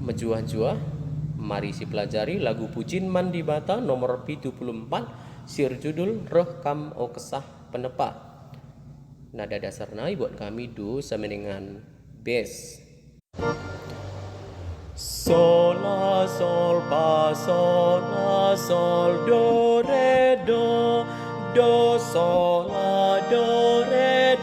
Menjua-jua, mari si pelajari lagu Pucin Mandi Bata nomor 74 sir judul Roh Kam O Kesah Penepa. Nada dasar nai buat kami do sama dengan bass. Sol la sol fa sol la sol do re do sol la do re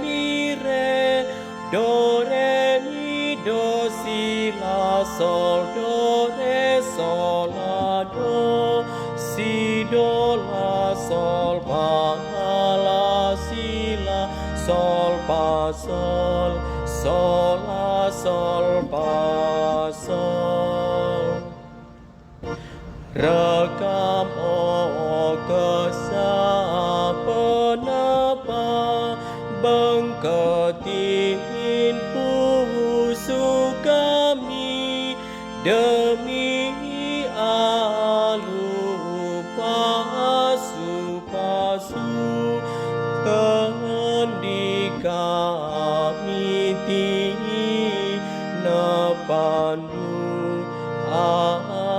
mi re do re mi do si la sol do re sol la do si do la sol fa la si la sol fa sol sol la sol fa sol. Rekam o kesah penapa bengketin pusu kami demi alu pasu tendi kami tina pandu amin.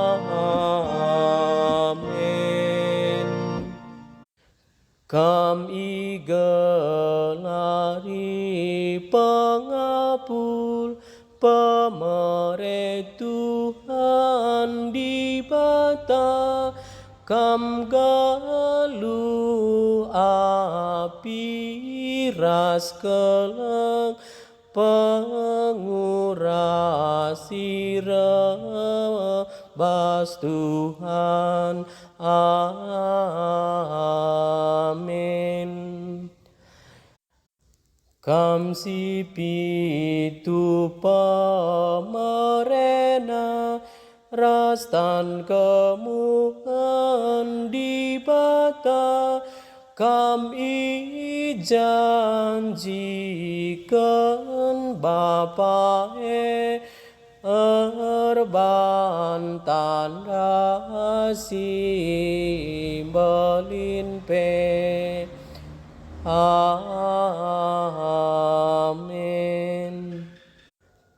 Kami gelari pengapul pemerintah Tuhan di bata kam galu api ras keleng pengurasi rebas Tuhan amin. Kam si pitu pemerena rastan kemuhan di bata kam janjikan Bapa erban tanda si belin pe amin.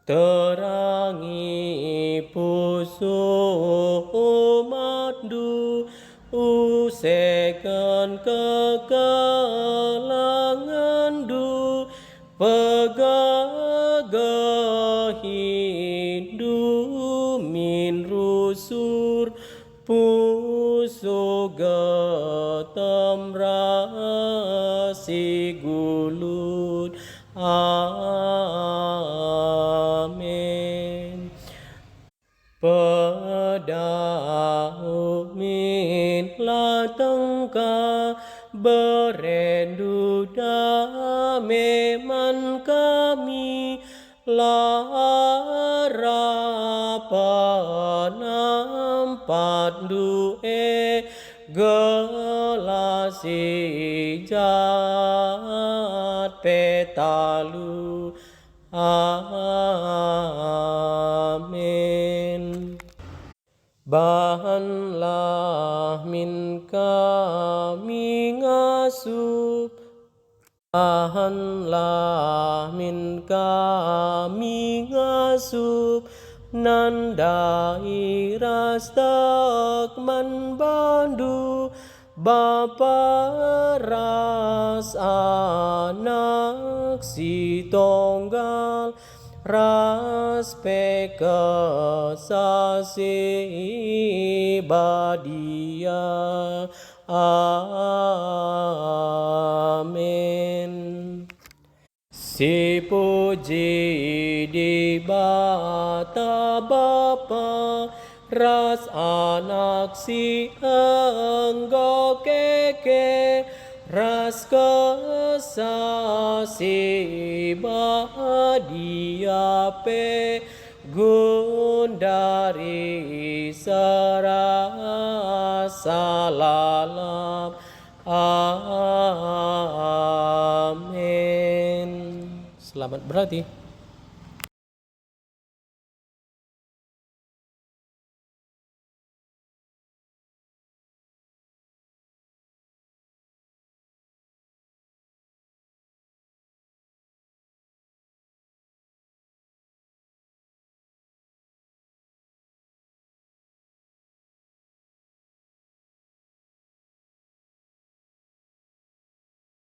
Terangi pusu umatdu usekan kekelangan du pegagahindu min rusur pusu getem rasi gulut amin. Pedau min latengka berendu dameman kami larapan empat due gelasi jat petalu amin. Bahanlah min kami ngasup bahanlah min kami ngasup nandai rastak man bandu Bapa ras anak si tonggal ras pekesasi badia amin. Si puji di bata Bapa ras anak si enggo keke ras kesasi badia pe gundari serasa lalap amin. Selamat berarti.